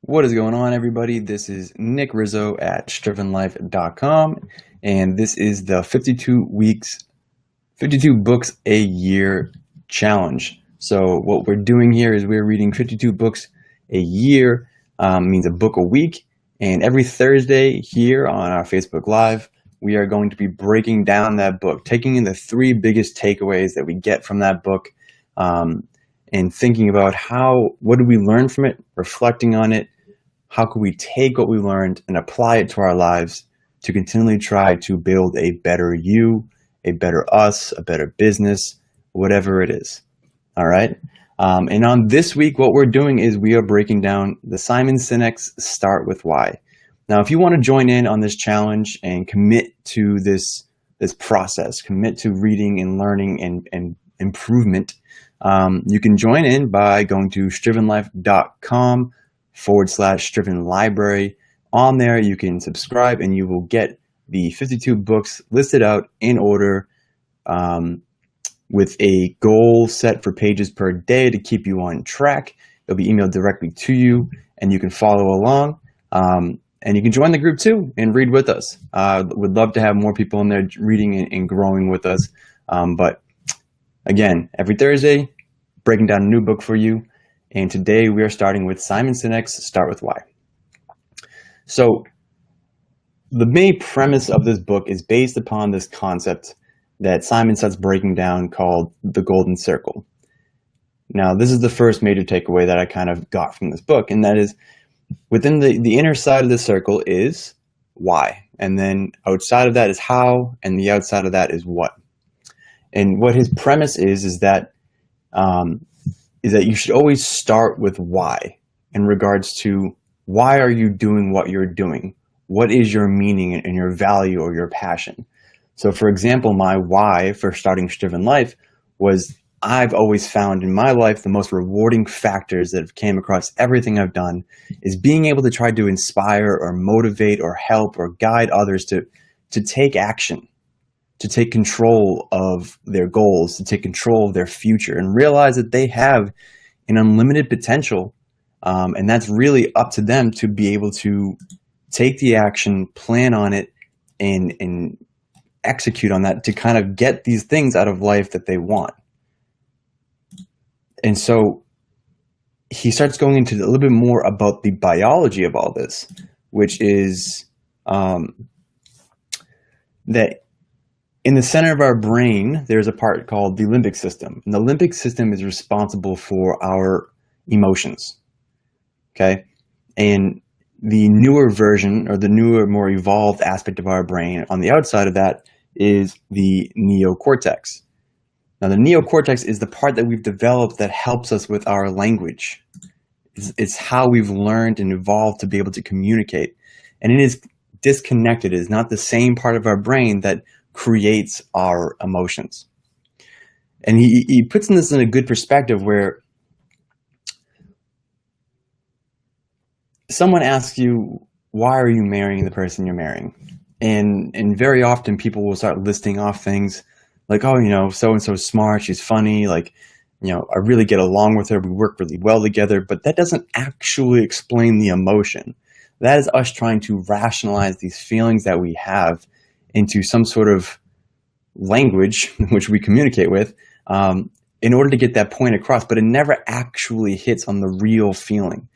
What is going on, everybody? This is Nick Rizzo at strivenlife.com, and this is the 52 books a year challenge. So what we're doing here is we're reading 52 books a year, means a book a week, and every Thursday here on our Facebook Live, we are going to be breaking down that book, taking in the three biggest takeaways that we get from that book, and thinking about what did we learn from it, reflecting on it, how can we take what we learned and apply it to our lives to continually try to build a better you, a better us, a better business, whatever it is. All right. And on this week, what we're doing is we are breaking down the Simon Sinek's Start With Why. Now, if you want to join in on this challenge and commit to this process, commit to reading and learning and improvement, you can join in by going to strivenlife.com/Striven Library. On there, you can subscribe and you will get the 52 books listed out in order, with a goal set for pages per day to keep you on track. It'll be emailed directly to you and you can follow along. And you can join the group too and read with us. Would love to have more people in there reading and growing with us. But again, every Thursday, breaking down a new book for you. And today we are starting with Simon Sinek's Start With Why. So the main premise of this book is based upon this concept that Simon starts breaking down called the Golden Circle. Now, this is the first major takeaway that I kind of got from this book, and that is within the inner side of the circle is why, and then outside of that is how, and the outside of that is what. And what his premise is that you should always start with why in regards to why are you doing what you're doing? What is your meaning and your value or your passion? So for example, my why for starting Striven Life was I've always found in my life the most rewarding factors that have came across everything I've done is being able to try to inspire or motivate or help or guide others to take action, to take control of their goals, to take control of their future and realize that they have an unlimited potential. And that's really up to them to be able to take the action, plan on it, and execute on that to kind of get these things out of life that they want. And so he starts going into a little bit more about the biology of all this, which is that in the center of our brain, there's a part called the limbic system. And the limbic system is responsible for our emotions. Okay. And the newer version or the newer, more evolved aspect of our brain on the outside of that is the neocortex. Now, the neocortex is the part that we've developed that helps us with our language. It's how we've learned and evolved to be able to communicate. And it is disconnected. It is not the same part of our brain that creates our emotions. And he puts this in a good perspective where someone asks you, why are you marrying the person you're marrying? And very often people will start listing off things like, oh, so-and-so is smart, she's funny, like, I really get along with her, we work really well together, but that doesn't actually explain the emotion. That is us trying to rationalize these feelings that we have into some sort of language which we communicate with in order to get that point across, but it never actually hits on the real feeling.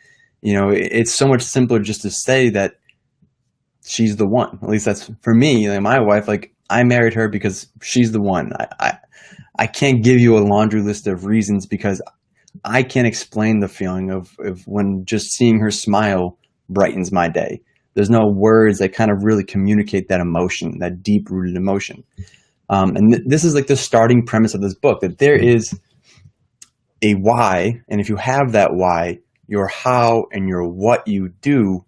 It's so much simpler just to say that she's the one. At least that's for me. Like my wife, like I married her because she's the one. I can't give you a laundry list of reasons because I can't explain the feeling of when just seeing her smile brightens my day. There's no words that kind of really communicate that emotion, that deep-rooted emotion. And this is like the starting premise of this book, that there is a why, and if you have that why, your how and your what you do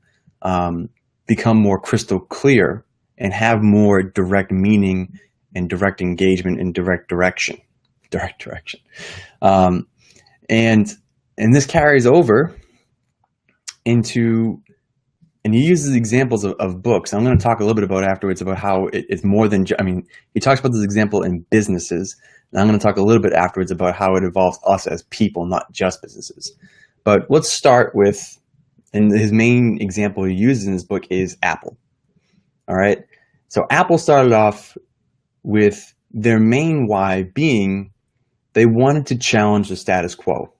become more crystal clear and have more direct meaning and direct engagement and direct direction. And this carries over into, and he uses examples of books. I'm going to talk a little bit about afterwards about how it's more than, he talks about this example in businesses, and I'm going to talk a little bit afterwards about how it involves us as people, not just businesses. But let's start with And his main example he uses in his book is Apple. All right. So Apple started off with their main why being they wanted to challenge the status quo.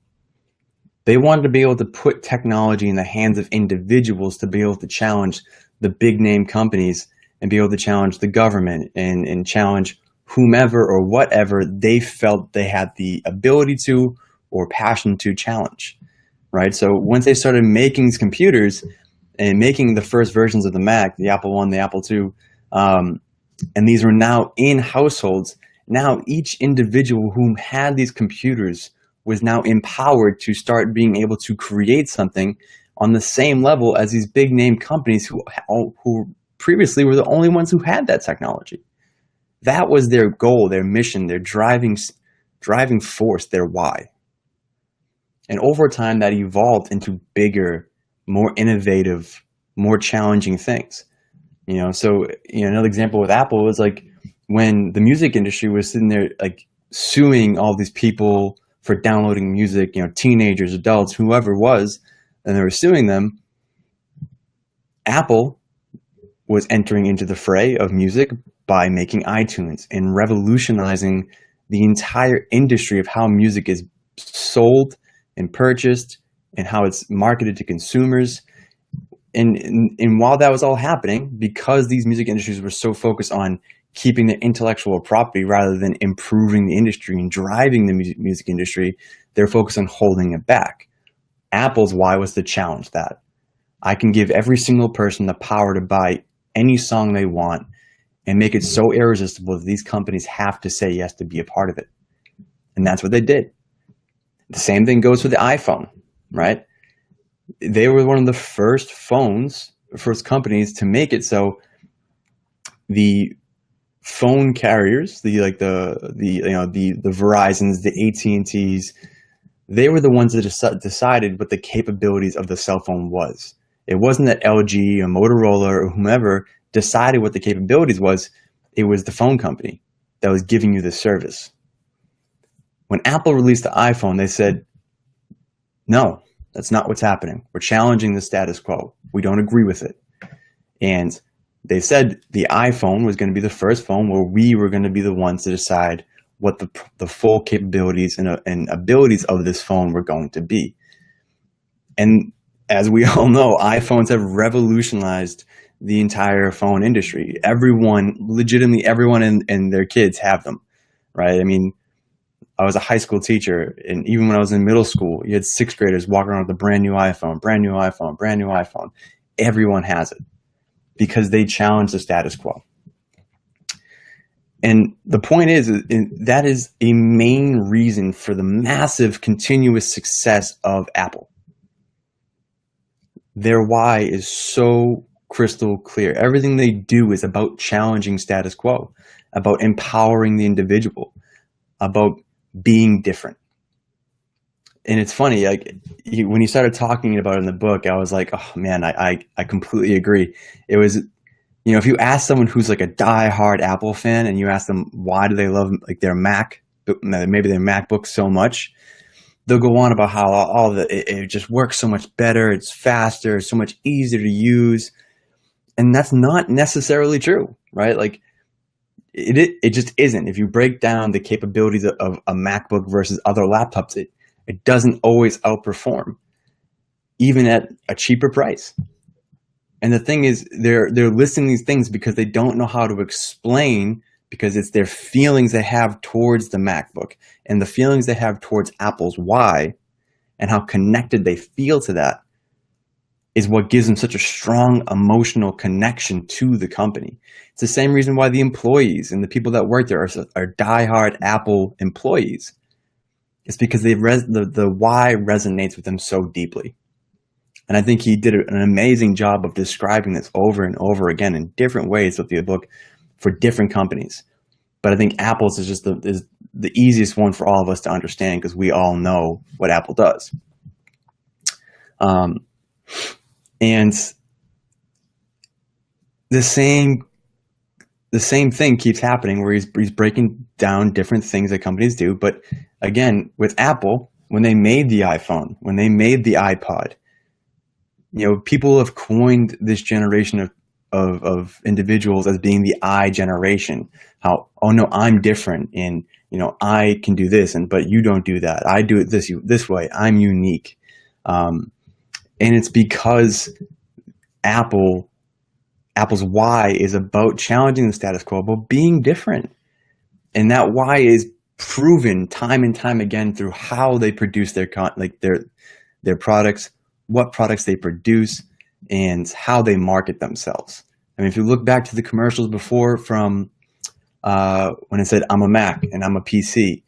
They wanted to be able to put technology in the hands of individuals to be able to challenge the big name companies and be able to challenge the government and challenge whomever or whatever they felt they had the ability to or passion to challenge, right? So once they started making these computers and making the first versions of the Mac, the Apple I, the Apple II, and these were now in households, now each individual who had these computers was now empowered to start being able to create something on the same level as these big name companies who previously were the only ones who had that technology. That was their goal, their mission, their driving force, their why. And over time, that evolved into bigger, more innovative, more challenging things. So another example with Apple was like when the music industry was sitting there like suing all these people for downloading music, teenagers, adults, whoever it was, and they were suing them. Apple was entering into the fray of music by making iTunes and revolutionizing the entire industry of how music is sold and purchased and how it's marketed to consumers. And while that was all happening, because these music industries were so focused on keeping their intellectual property rather than improving the industry and driving the music industry, they're focused on holding it back. Apple's why was to challenge that. I can give every single person the power to buy any song they want and make it so irresistible that these companies have to say yes to be a part of it. And that's what they did. The same thing goes for the iPhone, right? They were one of the first companies to make it so the phone carriers, the Verizons, the AT&Ts, they were the ones that decided what the capabilities of the cell phone was. It wasn't that LG or Motorola or whomever decided what the capabilities was. It was the phone company that was giving you the service. When Apple released the iPhone, they said, no, that's not what's happening. We're challenging the status quo. We don't agree with it. And they said the iPhone was going to be the first phone where we were going to be the ones to decide what the full capabilities and abilities of this phone were going to be. And as we all know, iPhones have revolutionized the entire phone industry. Legitimately everyone and their kids have them, right? I mean, I was a high school teacher, and even when I was in middle school, you had sixth graders walking around with a brand new iPhone, brand new iPhone, brand new iPhone. Everyone has it because they challenge the status quo. And the point is, that is a main reason for the massive continuous success of Apple. Their why is so crystal clear. Everything they do is about challenging status quo, about empowering the individual, about being different. And it's funny, like when he started talking about it in the book, I was like, oh man, I completely agree. It was, if you ask someone who's like a diehard Apple fan and you ask them why do they love like their Mac, maybe their MacBook so much, they'll go on about how it just works so much better, it's faster, it's so much easier to use. And that's not necessarily true, right? Like it just isn't. If you break down the capabilities of a MacBook versus other laptops, it doesn't always outperform, even at a cheaper price. And the thing is, they're listing these things because they don't know how to explain, because it's their feelings they have towards the MacBook and the feelings they have towards Apple's why and how connected they feel to that is what gives them such a strong emotional connection to the company. It's the same reason why the employees and the people that work there are diehard Apple employees. It's because the why resonates with them so deeply. And I think he did an amazing job of describing this over and over again in different ways with the book for different companies. But I think Apple's is just the easiest one for all of us to understand because we all know what Apple does. And the same thing keeps happening where he's breaking down different things that companies do. But again, with Apple, when they made the iPhone, when they made the iPod, People have coined this generation of individuals as being the I generation. How, oh no, I'm different, and I can do this, but you don't do that. I do it this way. I'm unique, and it's because Apple's why is about challenging the status quo, about being different, and that why is proven time and time again through how they produce their products, what products they produce, and how they market themselves. I mean, if you look back to the commercials before from when it said, I'm a Mac and I'm a PC,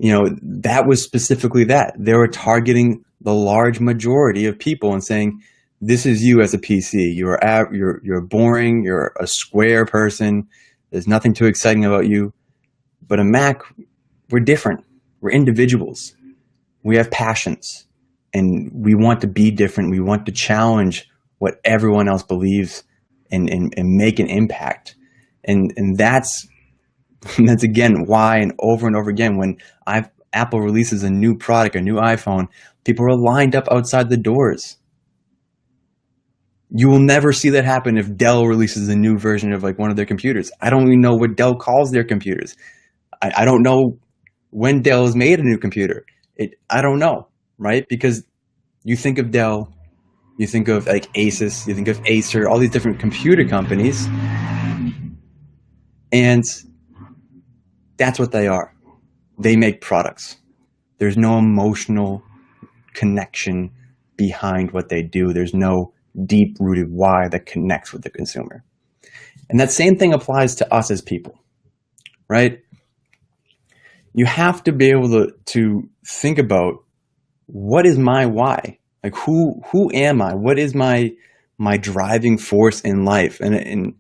that was specifically that. They were targeting the large majority of people and saying, this is you as a PC. You're boring. You're a square person. There's nothing too exciting about you. But a Mac, we're different. We're individuals. We have passions. And we want to be different. We want to challenge what everyone else believes and make an impact. And that's again why, and over again, when Apple releases a new product, a new iPhone, people are lined up outside the doors. You will never see that happen if Dell releases a new version of one of their computers. I don't even know what Dell calls their computers. I don't know when Dell has made a new computer. I don't know, right? Because you think of Dell, you think of Asus, you think of Acer, all these different computer companies, and that's what they are. They make products. There's no emotional connection behind what they do. There's no deep-rooted why that connects with the consumer. And that same thing applies to us as people, right? You have to be able to think about, what is my why? Who am I? What is my driving force in life? And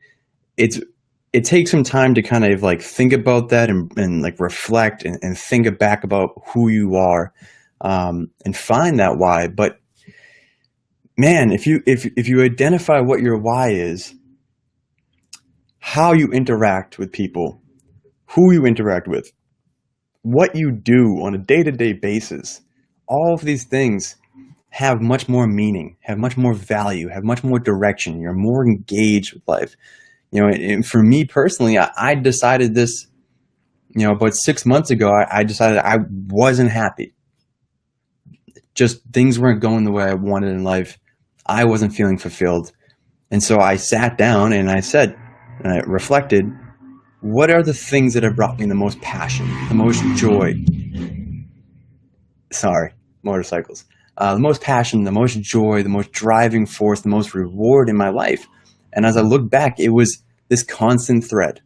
it takes some time to kind of think about that and reflect and think back about who you are, and find that why. But man, if you identify what your why is, how you interact with people, who you interact with, what you do on a day-to-day basis, all of these things have much more meaning, have much more value, have much more direction. You're more engaged with life. And for me personally, I decided this, about 6 months ago. I decided I wasn't happy. Just things weren't going the way I wanted in life. I wasn't feeling fulfilled. And so I sat down and I said, and I reflected, what are the things that have brought me the most passion, the most joy? Sorry, motorcycles. The most passion, the most joy, the most driving force, the most reward in my life. And as I look back, it was this constant thread.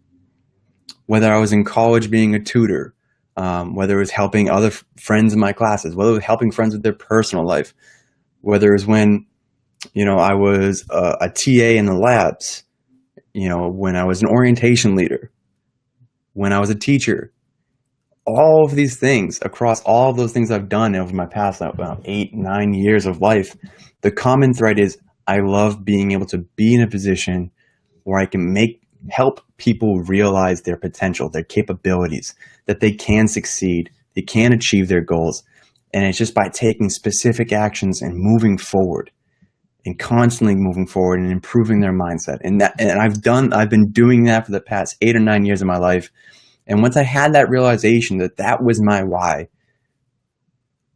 Whether I was in college being a tutor, whether it was helping other friends in my classes, whether it was helping friends with their personal life, whether it was when, I was a TA in the labs, when I was an orientation leader, when I was a teacher, all of these things, across all of those things I've done over my past about 8-9 years of life, the common thread is I love being able to be in a position where I can help people realize their potential, their capabilities, that they can succeed, they can achieve their goals. And it's just by taking specific actions and moving forward, and constantly moving forward and improving their mindset. And I've been doing that for the past 8 or 9 years of my life. And once I had that realization that was my why,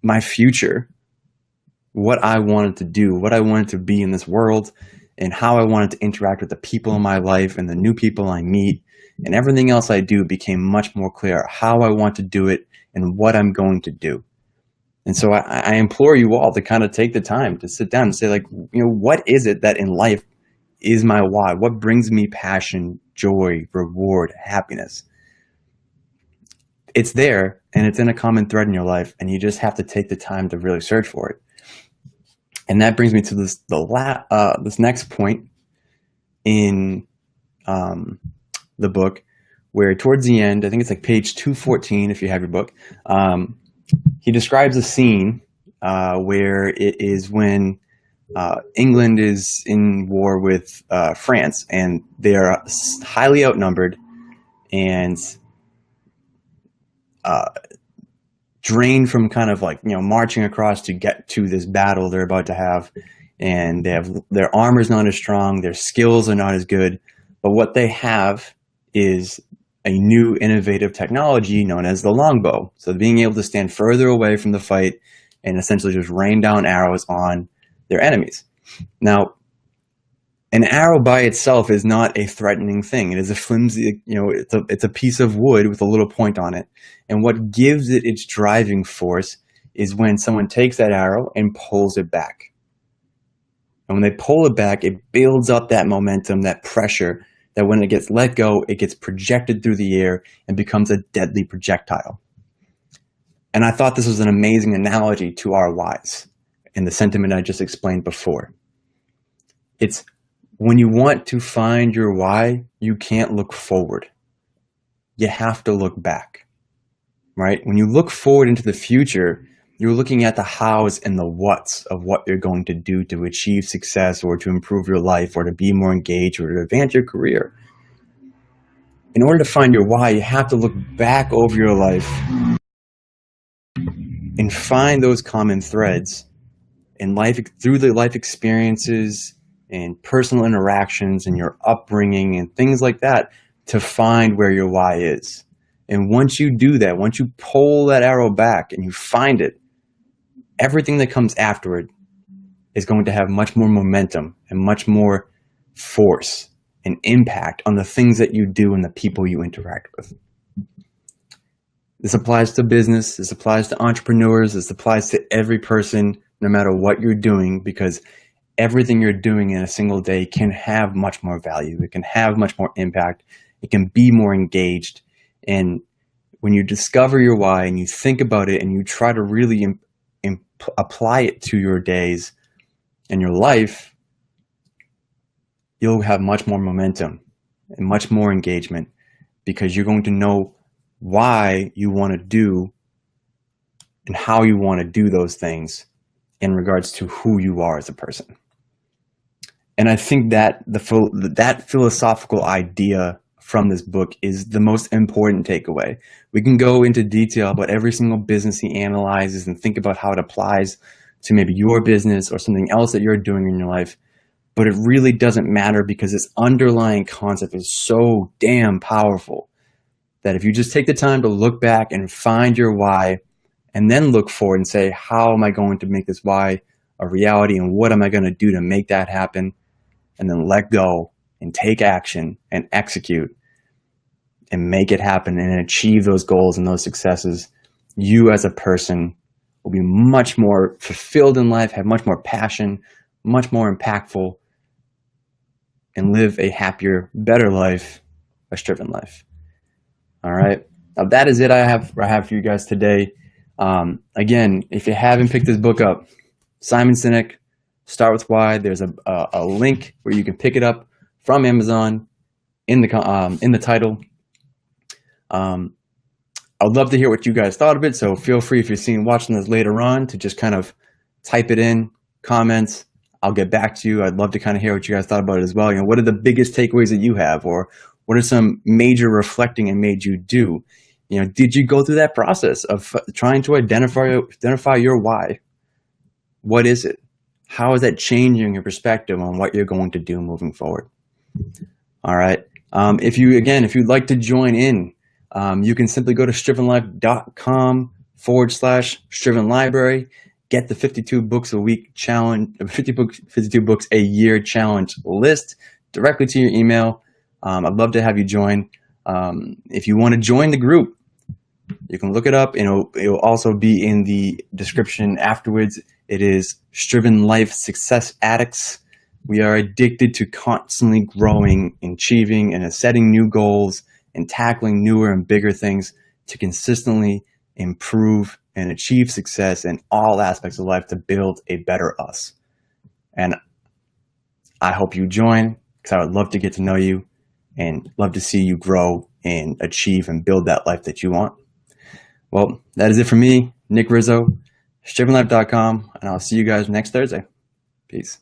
my future, what I wanted to do, what I wanted to be in this world, and how I wanted to interact with the people in my life and the new people I meet, and everything else I do became much more clear how I want to do it and what I'm going to do. And so I implore you all to kind of take the time to sit down and say, what is it that in life is my why? What brings me passion, joy, reward, happiness? It's there, and it's in a common thread in your life, and you just have to take the time to really search for it. And that brings me to this next point in the book, where towards the end, I think it's page 214 if you have your book, he describes a scene where it is when England is in war with France, and they are highly outnumbered and drained from kind of marching across to get to this battle they're about to have. and their armor's not as strong, their skills are not as good, but what they have is a new innovative technology known as the longbow. So being able to stand further away from the fight and essentially just rain down arrows on their enemies. Now, an arrow by itself is not a threatening thing. It is a flimsy, it's a piece of wood with a little point on it. And what gives it its driving force is when someone takes that arrow and pulls it back. And when they pull it back, it builds up that momentum, that pressure, that when it gets let go, it gets projected through the air and becomes a deadly projectile. And I thought this was an amazing analogy to our whys and the sentiment I just explained before. It's when you want to find your why, you can't look forward. You have to look back, right? When you look forward into the future, you're looking at the hows and the whats of what you're going to do to achieve success or to improve your life or to be more engaged or to advance your career. In order to find your why, you have to look back over your life and find those common threads in life, through the life experiences and personal interactions and your upbringing and things like that, to find where your why is. And once you do that, once you pull that arrow back and you find it, everything that comes afterward is going to have much more momentum and much more force and impact on the things that you do and the people you interact with. This applies to business, this applies to entrepreneurs, this applies to every person, no matter what you're doing, because everything you're doing in a single day can have much more value. It can have much more impact. It can be more engaged. And when you discover your why and you think about it and you try to really apply it to your days and your life, you'll have much more momentum and much more engagement, because you're going to know why you want to do and how you want to do those things in regards to who you are as a person. And I think that that philosophical idea from this book is the most important takeaway. We can go into detail about every single business he analyzes and think about how it applies to maybe your business or something else that you're doing in your life, but it really doesn't matter, because this underlying concept is so damn powerful that if you just take the time to look back and find your why, and then look forward and say, how am I going to make this why a reality, and what am I going to do to make that happen? And then let go and take action and execute and make it happen and achieve those goals and those successes. You as a person will be much more fulfilled in life, have much more passion, much more impactful, and live a happier, better life, a striven life. All right. Now that is it I have for you guys today. Again, if you haven't picked this book up, Simon Sinek, Start With Why. There's a link where you can pick it up from Amazon in the title. I would love to hear what you guys thought of it. So feel free, if you're watching this later on, to just kind of type it in, comments. I'll get back to you. I'd love to kind of hear what you guys thought about it as well. What are the biggest takeaways that you have, or what are some major reflecting it made you do? Did you go through that process of trying to identify your why? What is it? How is that changing your perspective on what you're going to do moving forward? All right. If you'd like to join in, you can simply go to strivenlife.com/Striven Library. Get the 52 books a week challenge, 52 books a year challenge list directly to your email. I'd love to have you join. If you want to join the group, you can look it up, and it'll also be in the description afterwards. It is Striven Life Success Addicts. We are addicted to constantly growing, achieving, and setting new goals and tackling newer and bigger things to consistently improve and achieve success in all aspects of life to build a better us. And I hope you join, because I would love to get to know you and love to see you grow and achieve and build that life that you want. Well, that is it for me, Nick Rizzo, strivenlife.com, and I'll see you guys next Thursday. Peace.